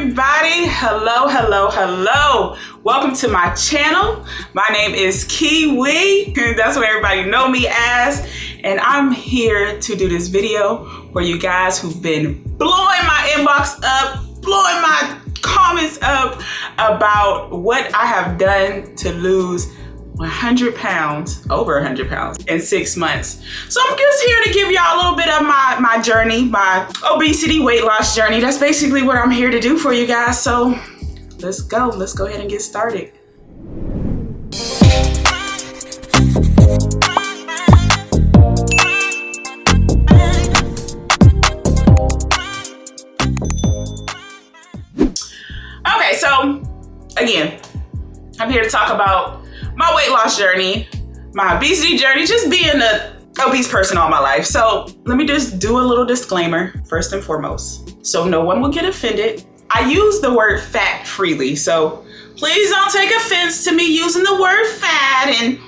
everybody. Hello. Welcome to my channel. My name is Kiwi. That's what everybody know me as. And I'm here to do this video for you guys who've been blowing my inbox up, blowing my comments up about what I have done to lose 100 pounds, over 100 pounds in 6 months. So I'm just here to give y'all a little bit of my journey, my obesity weight loss journey. That's basically what I'm here to do for you guys. So let's go ahead and get started. Okay, so again, I'm here to talk about my weight loss journey, my obesity journey, just being an obese person all my life. So let me just do a little disclaimer first and foremost, so no one will get offended. I use the word fat freely, so please don't take offense to me using the word fat and,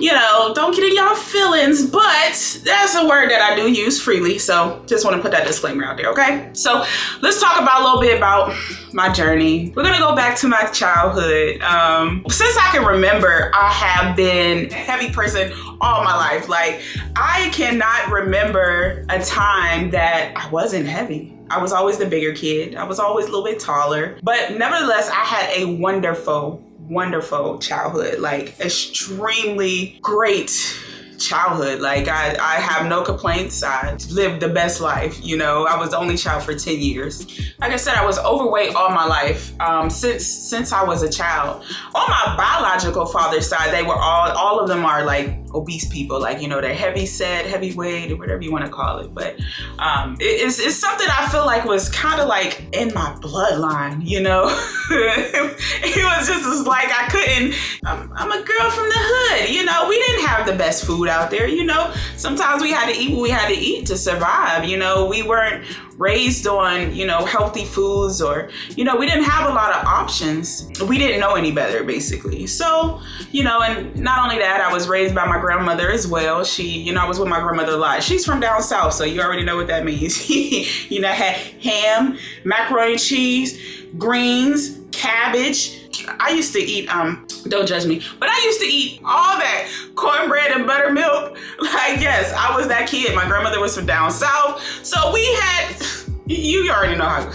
don't get in y'all feelings, but that's a word that I do use freely. So just want to put that disclaimer out there, okay? So let's talk about a little bit about my journey. We're gonna go back to my childhood. Since I can remember, I have been a heavy person all my life. Like, I cannot remember a time that I wasn't heavy. I was always the bigger kid. I was always a little bit taller, but nevertheless, I had a wonderful childhood, like extremely great childhood. Like I have no complaints. I lived the best life. I was the only child for 10 years. Like I said, I was overweight all my life, since I was a child. On my biological father's side, they were all of them are like obese people, like, they're heavy set, heavyweight, or whatever you want to call it. But it's something I feel like was kind of like in my bloodline, It was just like I couldn't, I'm a girl from the hood, we didn't have the best food out there, sometimes we had to eat what we had to eat to survive, we weren't raised on, healthy foods, or, we didn't have a lot of options. We didn't know any better, basically. So, and not only that, I was raised by my grandmother as well. She, I was with my grandmother a lot. She's from down south, so you already know what that means. Had ham, macaroni and cheese, greens, cabbage. I used to eat, don't judge me, but I used to eat all that cornbread and buttermilk. Like, yes, I was that kid. My grandmother was from down south. So we had, you already know how,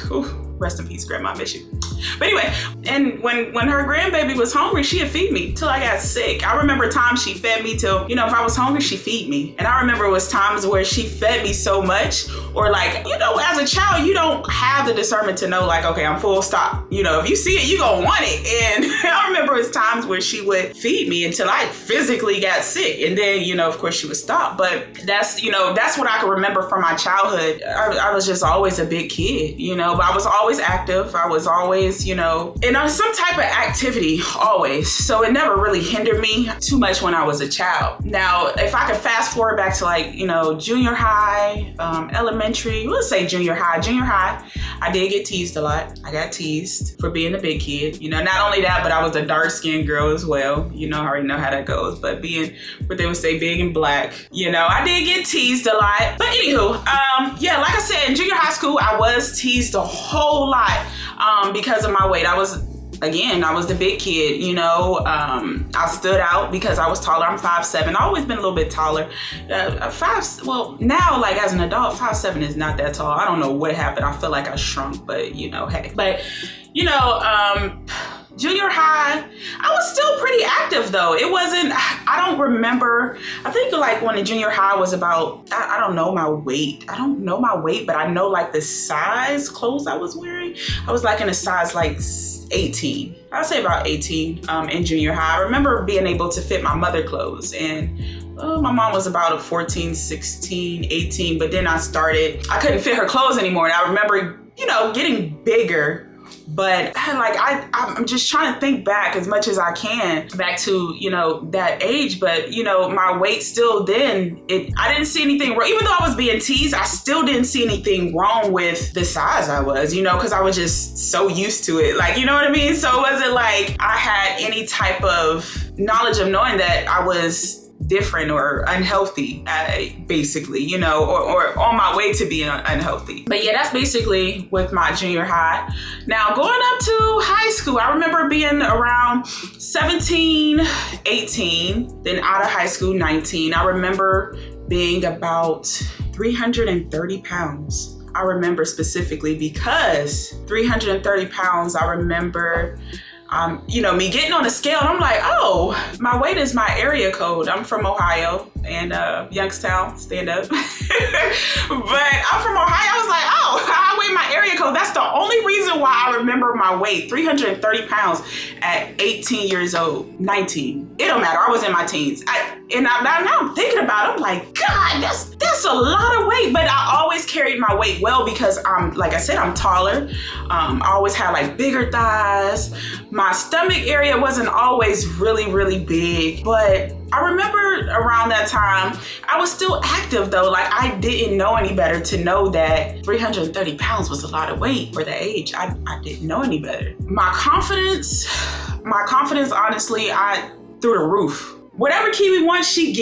rest in peace, grandma, I miss you. But anyway, and when her grandbaby was hungry, she'd feed me till I got sick. I remember times she fed me till, if I was hungry, she'd feed me. And I remember it was times where she fed me so much, or like, as a child, you don't have the discernment to know, like, okay, I'm full, stop. If you see it, you gonna want it. And I remember it was times where she would feed me until I physically got sick. And then, of course she would stop. But that's what I can remember from my childhood. I was just always a big kid, but I was always active. I was always, in some type of activity, always. So it never really hindered me too much when I was a child. Now, if I could fast forward back to like, junior high, elementary, let's say junior high, I did get teased a lot. I got teased for being a big kid. Not only that, but I was a dark skinned girl as well. I already know how that goes, but being what they would say big and black, I did get teased a lot. But anywho, like I said, in junior high school, I was teased a whole lot because of my weight. I was the big kid, I stood out because I was taller. I'm 5'7". I've always been a little bit taller. Now, like as an adult, 5'7" is not that tall. I don't know what happened. I feel like I shrunk, but hey. But, junior high, I was still pretty active though. It wasn't, I don't remember. I think like when the junior high was about, I don't know my weight. But I know like the size clothes I was wearing. I was like in a size like 18. I'd say about 18 in junior high. I remember being able to fit my mother clothes, and my mom was about a 14, 16, 18, but then I couldn't fit her clothes anymore. And I remember, getting bigger. But I'm just trying to think back as much as I can back to, that age. But, my weight still then, I didn't see anything wrong. Even though I was being teased, I still didn't see anything wrong with the size I was, because I was just so used to it. Like, you know what I mean? So it wasn't like I had any type of knowledge of knowing that I was different or unhealthy, basically, you know, or on my way to being unhealthy. But yeah, that's basically with my junior high. Now going up to high school, I remember being around 17, 18, then out of high school, 19. I remember being about 330 pounds. I remember specifically because 330 pounds, I remember you know, me getting on the scale and I'm like, oh, my weight is my area code. I'm from Ohio and Youngstown, stand up. But I'm from Ohio. I was like, oh, I weigh my area code. That's the only reason why I remember my weight, 330 pounds at 18 years old, 19. It don't matter. I was in my teens. Now I'm thinking about it. I'm like, God, that's a lot of weight. But I always carried my weight well because like I said, I'm taller. I always had like bigger thighs. My stomach area wasn't always really, really big, but I remember around that time, I was still active though. Like I didn't know any better to know that 330 pounds was a lot of weight for the age. I didn't know any better. My confidence, honestly, through the roof. Whatever Kiwi wants, she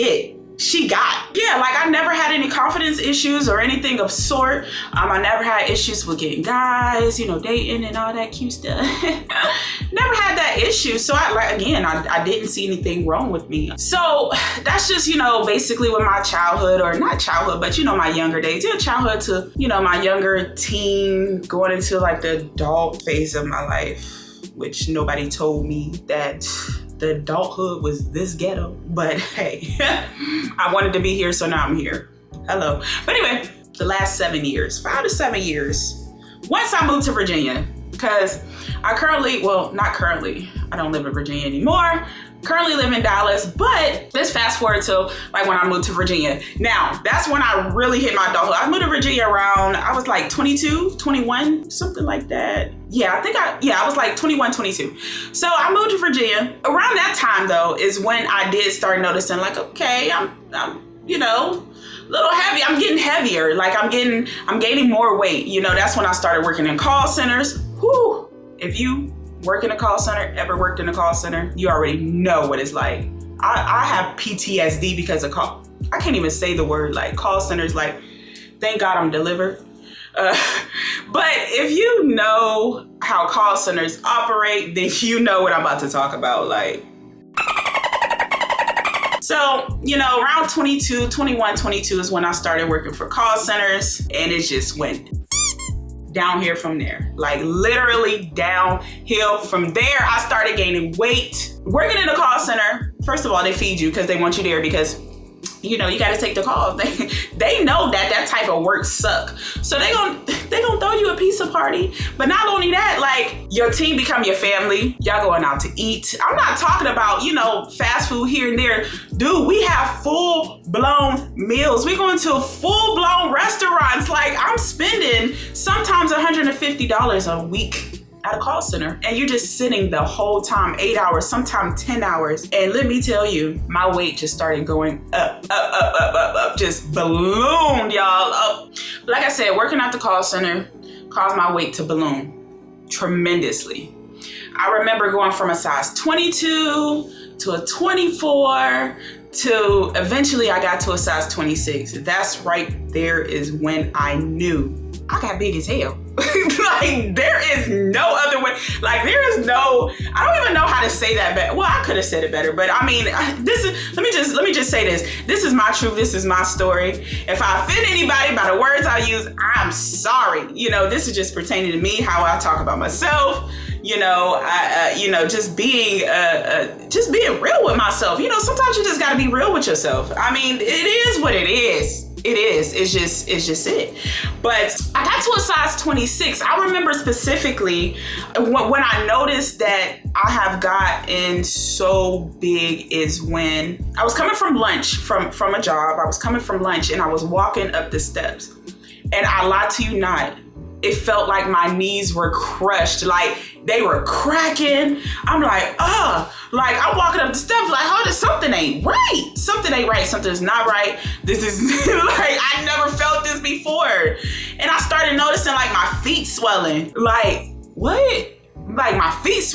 got. Yeah, like I never had any confidence issues or anything of sort. I never had issues with getting guys, you know, dating and all that cute stuff. Never had that issue. So I didn't see anything wrong with me. So that's just, you know, basically with my childhood, or not childhood, but you know, my younger days, childhood to, you know, my younger teen, going into like the adult phase of my life, which nobody told me that the adulthood was this ghetto, but hey, I wanted to be here, so now I'm here. Hello. But anyway, the last 7 years, 5 to 7 years, once I moved to Virginia, because I don't live in Virginia anymore. Currently live in Dallas, but let's fast forward to like when I moved to Virginia. Now, that's when I really hit my adulthood. I moved to Virginia around, I was like 22, 21, something like that. Yeah, I was like 21, 22. So I moved to Virginia. Around that time though, is when I did start noticing like, okay, I'm you know, a little heavy. I'm getting heavier. Like I'm gaining more weight. You know, that's when I started working in call centers. Whew. If you work in a call center, ever worked in a call center, you already know what it's like. I have PTSD because of I can't even say the word, like call centers, like thank God I'm delivered. But if you know how call centers operate, then you know what I'm about to talk about. Like, so, you know, around 21, 22 is when I started working for call centers, and it just went down here from there, like literally downhill from there. I started gaining weight. Working in a call center, first of all, they feed you because they want you there because, you know, you got to take the call. They know that type of work suck. So they gonna throw you a pizza party. But not only that, like your team become your family. Y'all going out to eat. I'm not talking about, you know, fast food here and there. Dude, we have full blown meals. We going to full blown restaurants. Like I'm spending sometimes $150 a week at a call center, and you're just sitting the whole time, 8 hours, sometimes 10 hours. And let me tell you, my weight just started going up, just ballooned, y'all, up. Like I said, working at the call center caused my weight to balloon tremendously. I remember going from a size 22 to a 24 to eventually I got to a size 26. That's right there is when I knew I got big as hell. Like there is no other way. Like there is no, I don't even know how to say that better. Well, I could have said it better, but I mean, let me just say this. This is my truth. This is my story. If I offend anybody by the words I use, I'm sorry. You know, this is just pertaining to me, how I talk about myself. You know, just being real with myself. You know, sometimes you just got to be real with yourself. I mean, it is what it is. It is. It's just it. But I got to a size 26. I remember specifically when I noticed that I have gotten so big is when I was coming from lunch from a job. I was coming from lunch and I was walking up the steps. And I lie to you not, it felt like my knees were crushed, like they were cracking. I'm like, like I'm walking up the steps like, oh, something ain't right. Something ain't right. Something's not right. This is like, I never felt this before. And I started noticing like my feet swelling. Like, what? Like my feet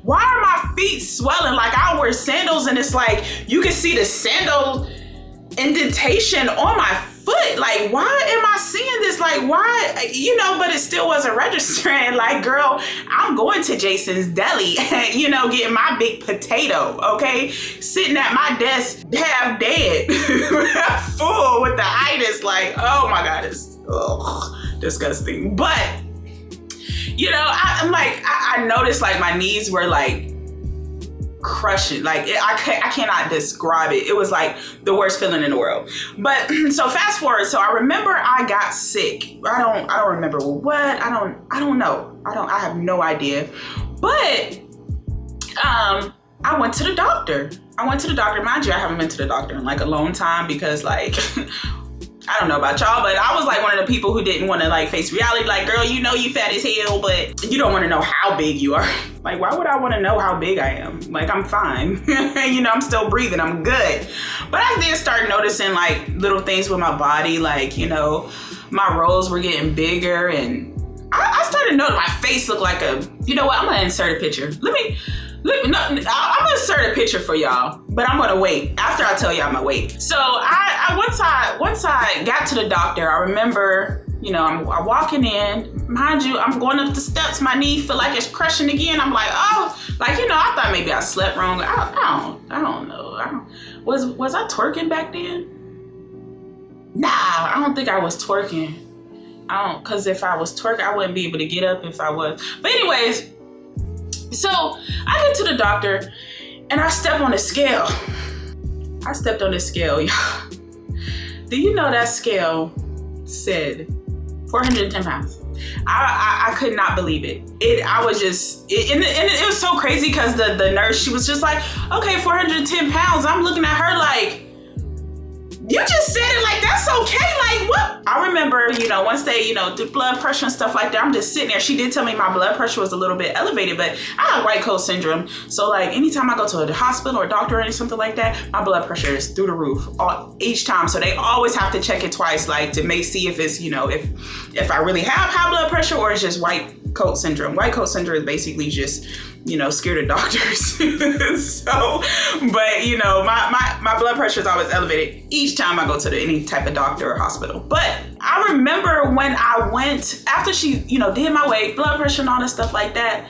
why are my feet swelling? Like I wear sandals and it's like, you can see the sandal indentation on my foot. Like, why am I seeing this? Like, why, you know, but it still wasn't registering. Like, girl, I'm going to Jason's Deli, you know, getting my big potato, okay? Sitting at my desk, half dead, full with the itis. Like, oh my God, it's disgusting. But, you know, I noticed like my knees were like crushing. Like I cannot describe it. It was like the worst feeling in the world. But so fast forward. So I remember I got sick. I don't remember what. I don't know. I have no idea. But I went to the doctor. Mind you, I haven't been to the doctor in like a long time because like I don't know about y'all, but I was like one of the people who didn't want to like face reality. Like, girl, you know you fat as hell, but you don't want to know how big you are. Like, why would I want to know how big I am? Like, I'm fine. You know, I'm still breathing. I'm good. But I did start noticing like little things with my body. Like, you know, my rolls were getting bigger and I started noticing my face looked like a, you know what? I'm going to insert a picture. I'm gonna insert a picture for y'all, but I'm gonna wait after I tell y'all my weight. So once I got to the doctor, I remember, you know, I'm walking in. Mind you, I'm going up the steps. My knee feel like it's crushing again. I'm like, oh, like, you know, I thought maybe I slept wrong. I don't know. Was I twerking back then? Nah, I don't think I was twerking. Cause if I was twerking, I wouldn't be able to get up if I was. But anyways. So I get to the doctor and I step on the scale. I stepped on the scale, y'all. Do you know that scale said 410 pounds? I could not believe it. And it was so crazy because the nurse, she was just like, okay, 410 pounds. I'm looking at her like, you just said it like that's okay. Like what? I remember, you know, once they, you know, do blood pressure and stuff like that, I'm just sitting there. She did tell me my blood pressure was a little bit elevated, but I have white coat syndrome. So like anytime I go to a hospital or a doctor or something like that, my blood pressure is through the roof each time. So they always have to check it twice, like to see if it's, you know, if I really have high blood pressure or it's just white coat syndrome. White coat syndrome is basically just, you know, scared of doctors. So, but you know, my blood pressure is always elevated each time I go to any type of doctor or hospital. But I remember when I went, after she, you know, did my weight, blood pressure and all this stuff like that,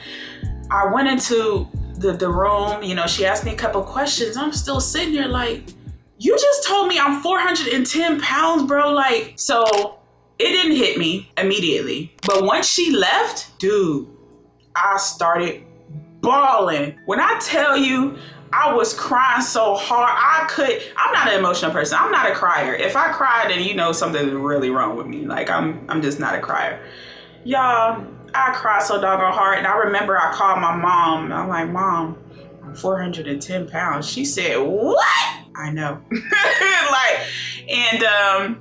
I went into the room, you know, she asked me a couple questions. I'm still sitting there like, you just told me I'm 410 pounds, bro. Like, so it didn't hit me immediately. But once she left, dude, I started bawling. When I tell you, I was crying so hard, I'm not an emotional person. I'm not a crier. If I cry, then you know something's really wrong with me. Like I'm just not a crier. Y'all, I cried so doggone hard. And I remember I called my mom. I'm like, Mom, I'm 410 pounds. She said, what? I know.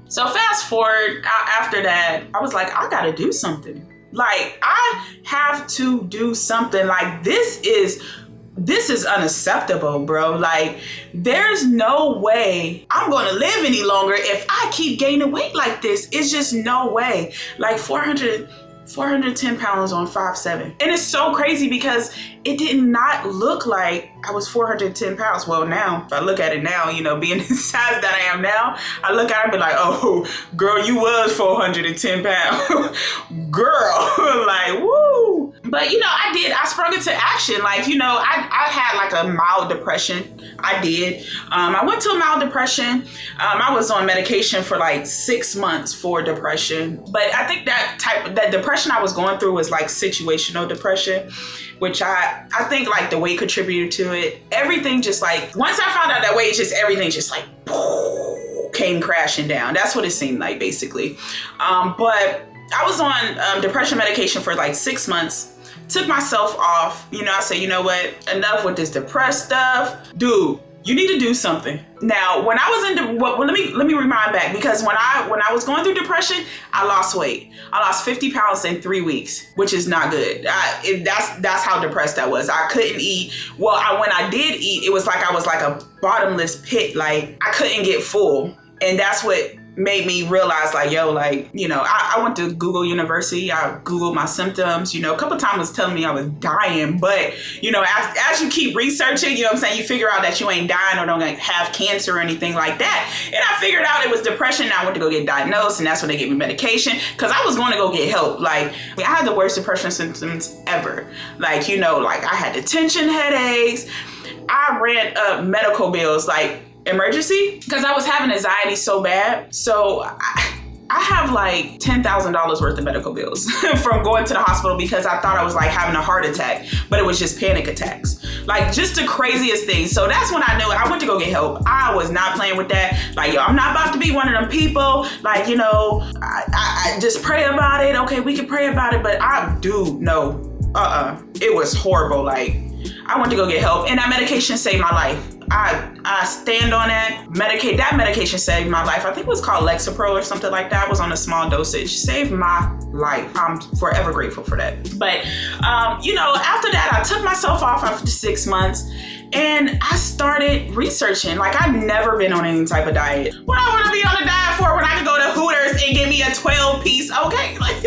So fast forward after that, I was like, I gotta do something. Like, I have to do something. Like, this is unacceptable, bro. Like, there's no way I'm going to live any longer if I keep gaining weight like this. It's just no way. Like 410 pounds on 5'7". And it's so crazy because it did not look like I was 410 pounds. Well, now, if I look at it now, you know, being the size that I am now, I look at it and be like, oh, girl, you was 410 pounds. Girl, like, woo. But, you know, I sprung into action. Like, you know, I had like a mild depression. I did. I went to a mild depression. I was on medication for like 6 months for depression. But I think that depression I was going through was like situational depression, which I think like the weight contributed to it. Everything just like, once I found out that weight, everything just like came crashing down. That's what it seemed like basically. But I was on depression medication for like 6 months. Took myself off. You know, I said, you know what? Enough with this depressed stuff. Dude, you need to do something. Now, when I was let me rewind back, because when I was going through depression, I lost weight. I lost 50 pounds in 3 weeks, which is not good. That's how depressed I was. I couldn't eat. Well, when I did eat, it was like I was like a bottomless pit. Like I couldn't get full. And that's what made me realize like, yo, like, you know, I went to Google University. I Googled my symptoms, you know, a couple of times was telling me I was dying, but you know, as you keep researching, you know what I'm saying, you figure out that you ain't dying or don't like, have cancer or anything like that. And I figured out it was depression. And I went to go get diagnosed, and that's when they gave me medication, because I was going to go get help. Like, I had the worst depression symptoms ever. Like, you know, like I had the tension headaches. I ran up medical bills, like emergency, because I was having anxiety so bad. So I have like $10,000 worth of medical bills from going to the hospital because I thought I was like having a heart attack, but it was just panic attacks. Like, just the craziest thing. So that's when I knew I went to go get help. I was not playing with that. Like, yo, I'm not about to be one of them people. Like, you know, I just pray about it. Okay, we can pray about it, but I do know, it was horrible. Like, I went to go get help, and that medication saved my life. I stand on that. That medication saved my life. I think it was called Lexapro or something like that. I was on a small dosage. Saved my life. I'm forever grateful for that. But, you know, after that, I took myself off after 6 months, and I started researching. Like, I've never been on any type of diet. What I want to be on a diet for when I can go to Hooters and get me a 12-piece, okay? Like,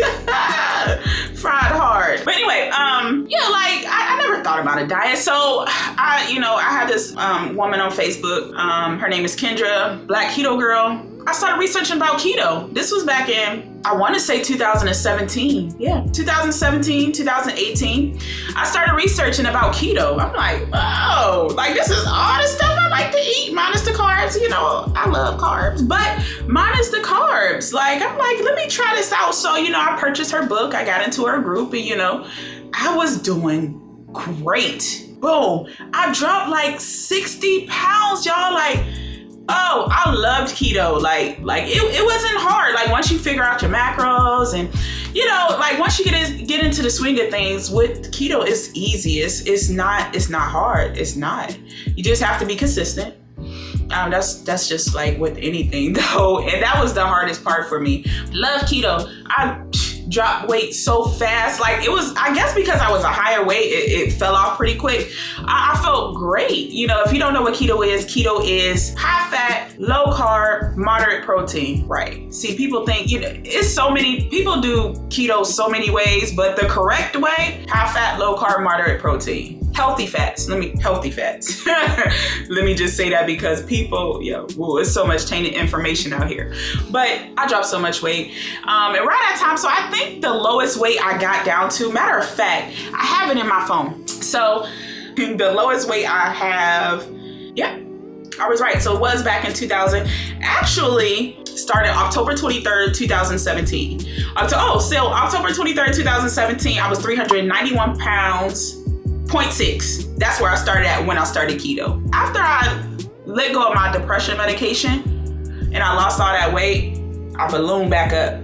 fried hard. But anyway, yeah, like, I never thought about a diet. So, I had this woman on Facebook. Her name is Kendra, Black Keto Girl. I started researching about keto. This was back in, I want to say 2017. Yeah, 2017, 2018. I started researching about keto. I'm like, oh, like this is all the stuff I like to eat, minus the carbs. You know, I love carbs, but minus the carbs. Like, I'm like, let me try this out. So, you know, I purchased her book. I got into her group, and, you know, I was doing great. Boom. I dropped like 60 pounds, y'all. Like, oh, I loved keto. Like it wasn't hard. Like, once you figure out your macros, and, you know, like once you get into the swing of things with keto, it's easy. It's not hard. It's not. You just have to be consistent. That's just like with anything though. And that was the hardest part for me. Love keto. I dropped weight so fast. Like, it was, I guess because I was a higher weight, it fell off pretty quick. I felt great. You know, if you don't know what keto is high fat, low carb, moderate protein. Right. See, people think, you know, it's so many, people do keto so many ways, but the correct way, high fat, low carb, moderate protein. Healthy fats. Healthy fats. Let me just say that, because people, it's so much tainted information out here. But I dropped so much weight. And right at time, so I think the lowest weight I got down to, matter of fact, I have it in my phone. So the lowest weight I have, I was right. So it was back in 2000. Actually, started October 23rd, 2017. So October 23rd, 2017, I was 391 pounds. 0.6. That's where I started at when I started keto. After I let go of my depression medication and I lost all that weight, I ballooned back up.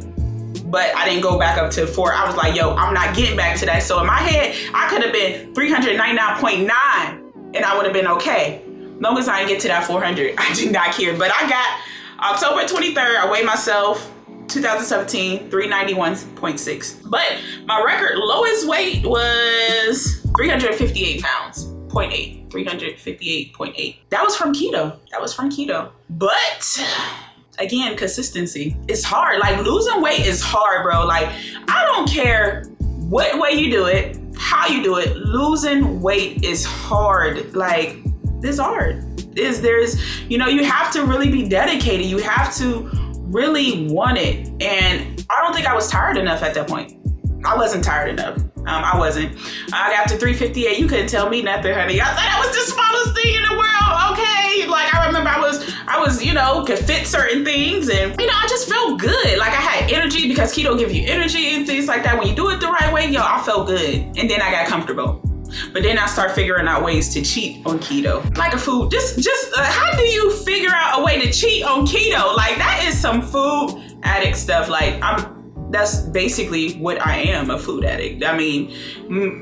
But I didn't go back up to 4. I was like, yo, I'm not getting back to that. So in my head, I could have been 399.9 and I would have been okay. Long as I didn't get to that 400, I did not care. But I got October 23rd, I weighed myself, 2017, 391.6. But my record lowest weight was 358 pounds, 0.8, 358.8. That was from keto. But again, consistency. It's hard. Like, losing weight is hard, bro. Like, I don't care what way you do it, how you do it. Losing weight is hard. Like, it's hard. There's, you know, you have to really be dedicated. You have to really want it. And I don't think I was tired enough at that point. I wasn't tired enough. I wasn't. I got to 358. You couldn't tell me nothing, honey. I thought that was the smallest thing in the world. Okay. Like, I remember I was, you know, could fit certain things, and, you know, I just felt good. Like, I had energy, because keto gives you energy and things like that. When you do it the right way, I felt good. And then I got comfortable. But then I start figuring out ways to cheat on keto. Like a food, how do you figure out a way to cheat on keto? Like, that is some food addict stuff. Like, that's basically what I am, a food addict. I mean,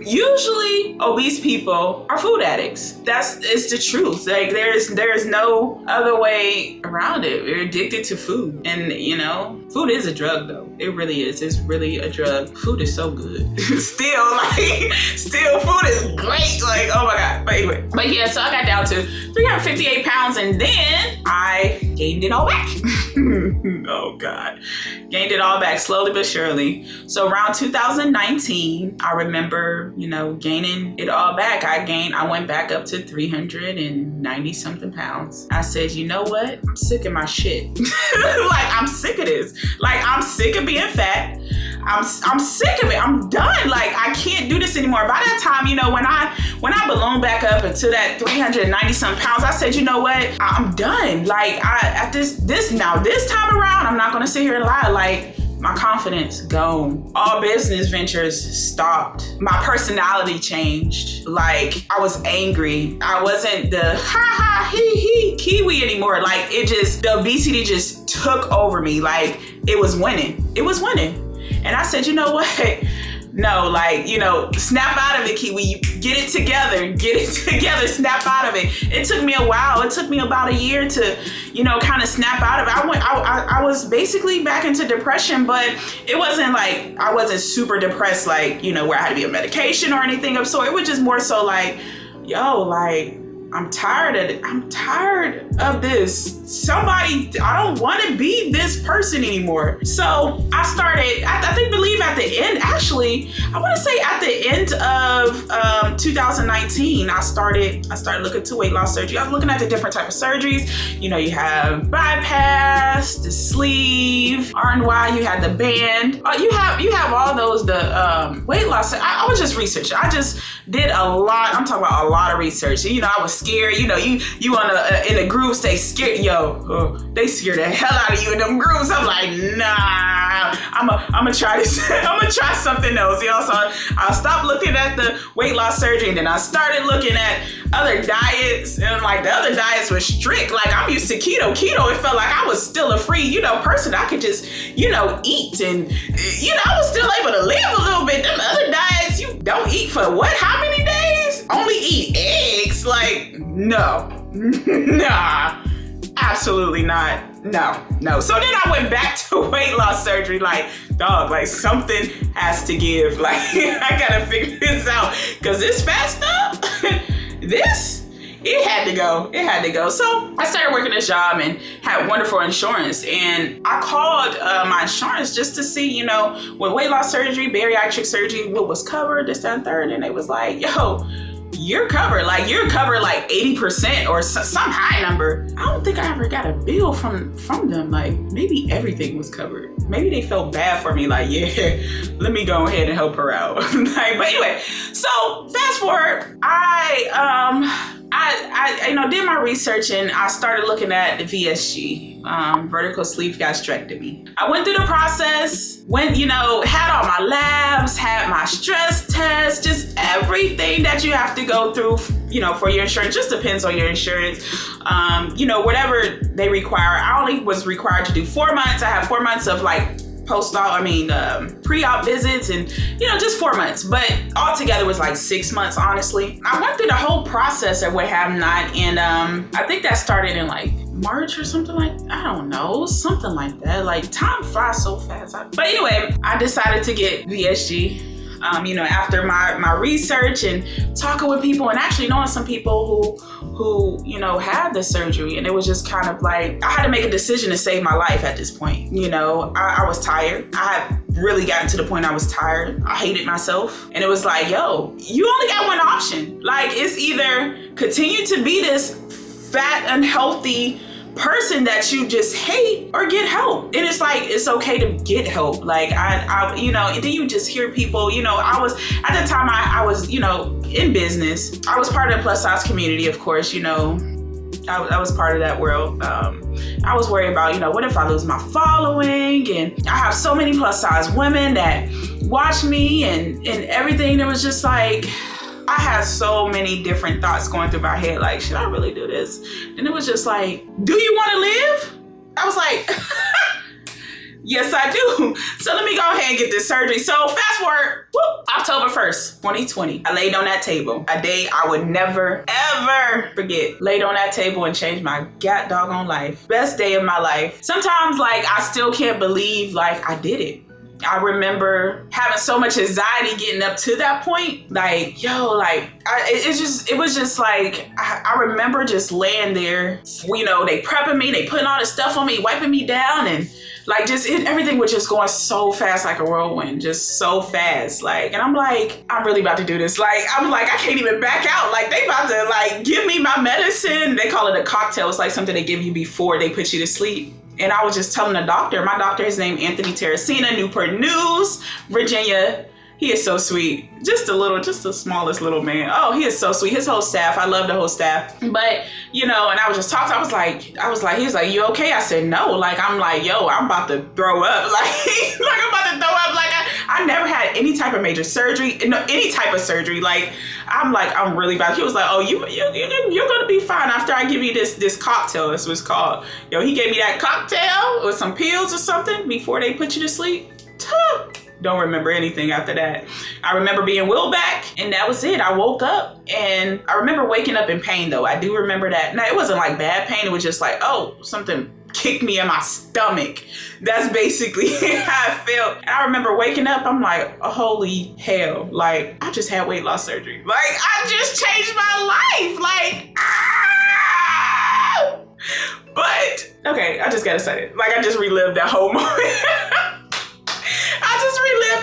usually obese people are food addicts. It's the truth. Like, there's no other way around it. We're addicted to food. And, you know, Food is a drug though. It really is. It's really a drug. Food is so good. Still food is great. Like, oh my God. But anyway. But yeah, so I got down to 358 pounds and then I gained it all back. Oh God. Gained it all back slowly but surely. So around 2019, I remember, gaining it all back. I went back up to 390 something pounds. I said, you know what? I'm sick of my shit. Like, I'm sick of this. Like, I'm sick of being fat. I'm sick of it. I'm done. Like, I can't do this anymore. By that time, when I ballooned back up into that 390 some pounds, I said, you know what? I'm done. Like, this time around, I'm not gonna sit here and lie. Like, my confidence gone. All business ventures stopped. My personality changed. Like, I was angry. I wasn't the ha he Kiwi anymore. Like, the obesity just took over me. Like, it was winning. And I said, you know what? No, like, snap out of it, Kiwi. You get it together, snap out of it. It took me a while. It took me about a year to, kind of snap out of it. I was basically back into depression, but it wasn't like, I wasn't super depressed, like, where I had to be on medication or anything of sort. It was just more so like, yo, like, I'm tired of it. I'm tired of this. I don't want to be this person anymore. So I started, believe at the end, actually, I want to say at the end of 2019, I started looking to weight loss surgery. I was looking at the different type of surgeries. You have bypass, the sleeve, RNY, you had the band. You have all those, the weight loss. I was just researching. I just did a lot. I'm talking about a lot of research. I was scared. You in the groups, they scared. They scare the hell out of you in them groups. I'm like, nah, I'm gonna try this. I'm gonna try something else. So I stopped looking at the weight loss surgery, and then I started looking at other diets, and like the other diets were strict. Like, I'm used to keto. Keto, it felt like I was still a free, person. I could just, eat, and I was still able to live a little bit. Them other diets, you don't eat for what? How many days? Only eat eggs? Like, no, nah, absolutely not. No. So then I went back to weight loss surgery. Like, dog, like, something has to give. Like, I gotta figure this out, because this fat stuff, it had to go. So I started working this job and had wonderful insurance. And I called my insurance just to see, with weight loss surgery, bariatric surgery, what was covered, this, that, and third. And they was like, yo, you're covered like 80% or some high number. I don't think I ever got a bill from them. Like, maybe everything was covered. Maybe they felt bad for me. Like, yeah, let me go ahead and help her out. Like, but anyway, so fast forward, I did my research and I started looking at the VSG, vertical sleeve gastrectomy. I went through the process, had all my labs, had my stress test, just everything that you have to go through, for your insurance. Just depends on your insurance. Whatever they require. I only was required to do 4 months. I have 4 months of like pre-op visits and, just 4 months, but altogether was like 6 months, honestly. I went through the whole process and what have not. And I think that started in like March or something like, I don't know, something like that. Like, time flies so fast. But anyway, I decided to get VSG. After my research and talking with people and actually knowing some people who had the surgery, and it was just kind of like, I had to make a decision to save my life at this point. I was tired. I had really gotten to the point I was tired. I hated myself. And it was like, yo, you only got one option. Like, it's either continue to be this fat, unhealthy person that you just hate, or get help. And it's like, it's okay to get help. Like, I and then you just hear people, I was, at the time I was, in business. I was part of the plus size community, of course, I was part of that world. I was worried about, what if I lose my following? And I have so many plus size women that watch me and everything. It was just like, I had so many different thoughts going through my head. Like, should I really do this? And it was just like, do you want to live? I was like, Yes, I do. So let me go ahead and get this surgery. So fast forward, October 1st, 2020. I laid on that table. A day I would never, ever forget. Laid on that table and changed my doggone life. Best day of my life. Sometimes, like, I still can't believe, like, I did it. I remember having so much anxiety getting up to that point. Like, yo, like, it was just like, I remember just laying there, you know, they prepping me, they putting all this stuff on me, wiping me down, and like, just everything was just going so fast, like a whirlwind, just so fast. Like, and I'm like, I'm really about to do this. Like, I'm like, I can't even back out. Like, they about to, like, give me my medicine. They call it a cocktail. It's like something they give you before they put you to sleep. And I was just telling the doctor, my doctor is named Anthony Terracina, Newport News, Virginia. He is so sweet. Just the smallest little man. Oh, he is so sweet. His whole staff, I love the whole staff. But, you know, and I was just talking, I was like, he was like, you okay? I said, no. Like, I'm like, yo, I'm about to throw up. Like I'm about to throw up. Like, I never had any type of major surgery, any type of surgery. Like, I'm really bad. He was like, oh, you're going to be fine after I give you this cocktail. This was called. Yo, he gave me that cocktail with some pills or something before they put you to sleep. Don't remember anything after that. I remember being wheeled back, and that was it. I woke up, and I remember waking up in pain, though. I do remember that. Now, it wasn't like bad pain. It was just like, oh, something kicked me in my stomach. That's basically how I felt. And I remember waking up, I'm like, oh, holy hell. Like, I just had weight loss surgery. Like, I just changed my life. Like, ah! But, okay, I just got excited. Like, I just relived that whole moment.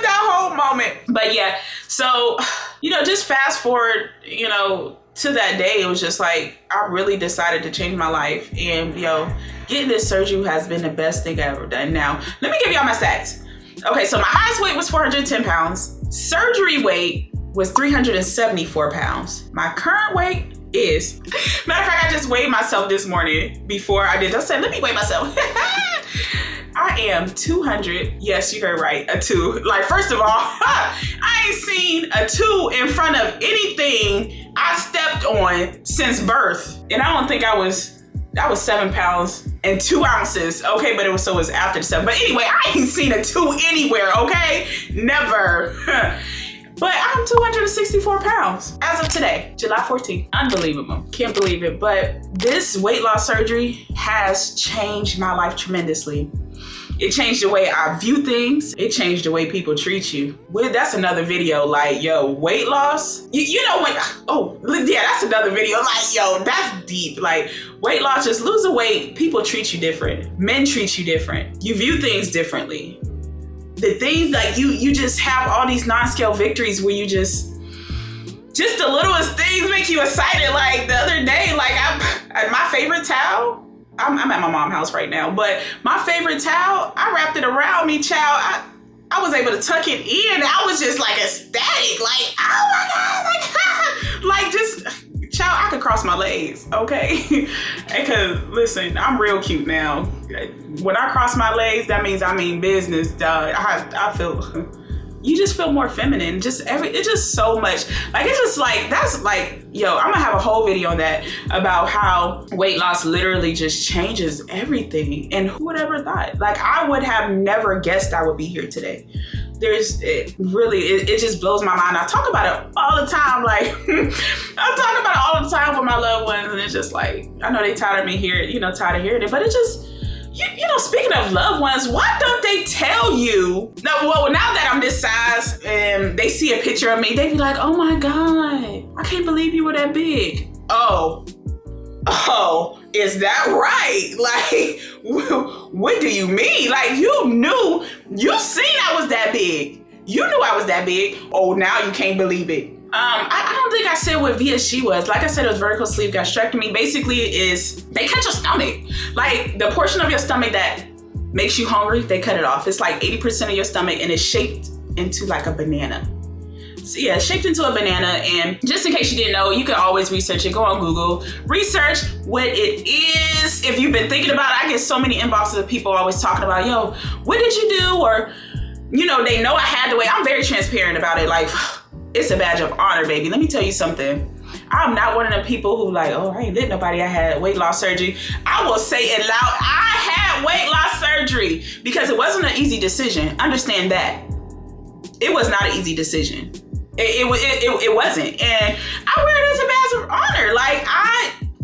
That whole moment. But yeah, so, you know, just fast forward, you know, to that day, it was just like, I really decided to change my life. And, you know, getting this surgery has been the best thing I've ever done. Now, let me give y'all my stats. Okay, so my highest weight was 410 pounds. Surgery weight was 374 pounds. My current weight is, matter of fact, I just weighed myself this morning before I did. I said, let me weigh myself. I am 200. Yes, you heard right. A 2. Like, first of all, I ain't seen a 2 in front of anything I stepped on since birth. And I don't think I was 7 pounds and 2 ounces. Okay, but it was after the 7. But anyway, I ain't seen a 2 anywhere. Okay, never. But I'm 264 pounds as of today, July 14th. Unbelievable. Can't believe it. But this weight loss surgery has changed my life tremendously. It changed the way I view things. It changed the way people treat you. Well, that's another video. Like, yo, weight loss. You know when, oh, yeah, that's another video. Like, yo, that's deep. Like, weight loss, just losing weight. People treat you different. Men treat you different. You view things differently. The things like you just have all these non-scale victories where you just the littlest things make you excited. Like the other day, like my favorite towel, I'm at my mom's house right now, but my favorite towel, I wrapped it around me, child. I was able to tuck it in. I was just like ecstatic, like, oh my God, like just, child, I could cross my legs, okay? Because listen, I'm real cute now. When I cross my legs, that means I mean business, dog. I feel, you just feel more feminine. It's just so much. Like, it's just like, that's like, yo, I'm gonna have a whole video on that about how weight loss literally just changes everything. And who would ever thought? Like, I would have never guessed I would be here today. It just blows my mind. I talk about it all the time. Like, I talk about it all the time with my loved ones. And it's just like, I know they tired of hearing it, but it just, you know, speaking of loved ones, why don't they tell you? Now that I'm this size and they see a picture of me, they be like, oh my God, I can't believe you were that big. Oh, is that right? Like, what do you mean? Like, you seen I was that big. You knew I was that big. Oh, now you can't believe it. I don't think I said what VSG was. Like I said, it was vertical sleeve gastrectomy. Basically, it is they cut your stomach. Like, the portion of your stomach that makes you hungry, they cut it off. It's like 80% of your stomach, and it's shaped into like a banana. So yeah, shaped into a banana. And just in case you didn't know, you can always research it. Go on Google, research what it is. If you've been thinking about it, I get so many inboxes of people always talking about, yo, what did you do? Or, you know, they know I had the weight. I'm very transparent about it. Like, it's a badge of honor, baby. Let me tell you something. I'm not one of them people who like, oh, I ain't lit nobody. I had weight loss surgery. I will say it loud. I had had weight loss surgery because it wasn't an easy decision. Understand that. It was not an easy decision. It wasn't. And I wear it as a badge of honor. Like,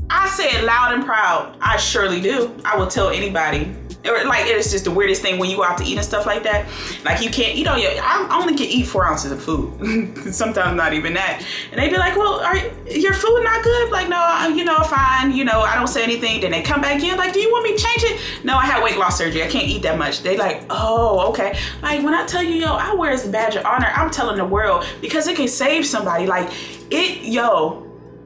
I say it loud and proud. I surely do. I will tell anybody. Like, it's just the weirdest thing when you go out to eat and stuff like that. Like, you can't eat I only can eat 4 ounces of food. Sometimes not even that. And they be like, well, your food not good? Like, no, fine. I don't say anything. Then they come back in like, do you want me to change it? No, I had weight loss surgery. I can't eat that much. They like, oh, okay. Like, when I tell you, I wear it as a badge of honor, I'm telling the world because it can save somebody. Like,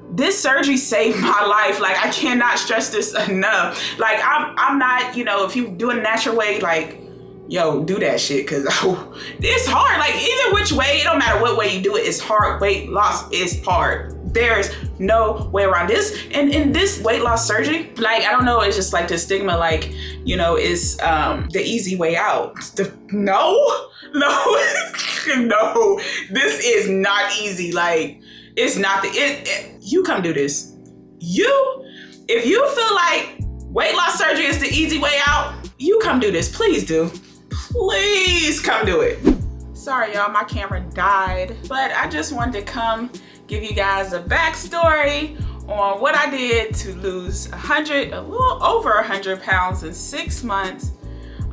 this surgery saved my life. Like, I cannot stress this enough. Like, I'm not, if you do it a natural way, like, do that shit. Cause it's hard. Like, either which way, it don't matter what way you do it, it's hard. Weight loss is hard. There's no way around this. And in this weight loss surgery, like, I don't know, it's just like the stigma, like, is the easy way out. No, this is not easy. Like, it's not you come do this. If you feel like weight loss surgery is the easy way out, you come do this. Please do. Please come do it. Sorry, y'all, my camera died, but I just wanted to come give you guys a backstory on what I did to lose a little over 100 pounds in 6 months.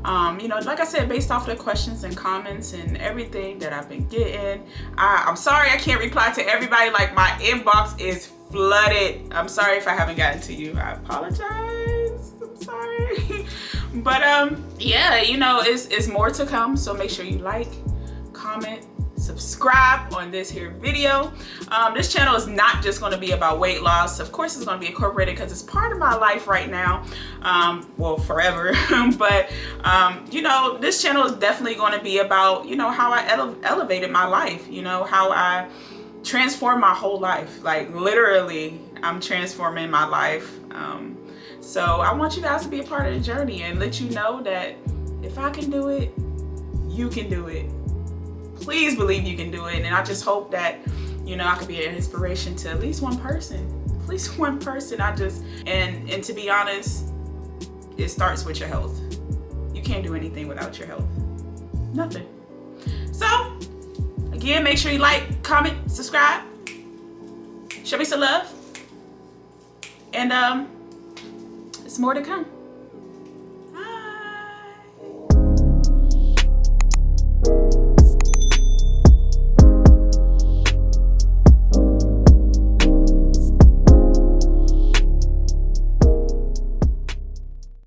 Like I said, based off the questions and comments and everything that I've been getting, I'm sorry I can't reply to everybody. Like, my inbox is flooded. I'm sorry if I haven't gotten to you. I apologize. I'm sorry. But yeah, it's more to come. So make sure you like, comment, subscribe on this here video. This channel is not just going to be about weight loss. Of course, it's going to be incorporated because it's part of my life right now. Well, forever. But this channel is definitely going to be about how I elevated my life. How I transformed my whole life. Like, literally, I'm transforming my life. So I want you guys to be a part of the journey and let you know that if I can do it, you can do it. Please believe you can do it. And I just hope that, I could be an inspiration to at least one person. At least one person. And to be honest, it starts with your health. You can't do anything without your health. Nothing. So, again, make sure you like, comment, subscribe. Show me some love. And it's more to come.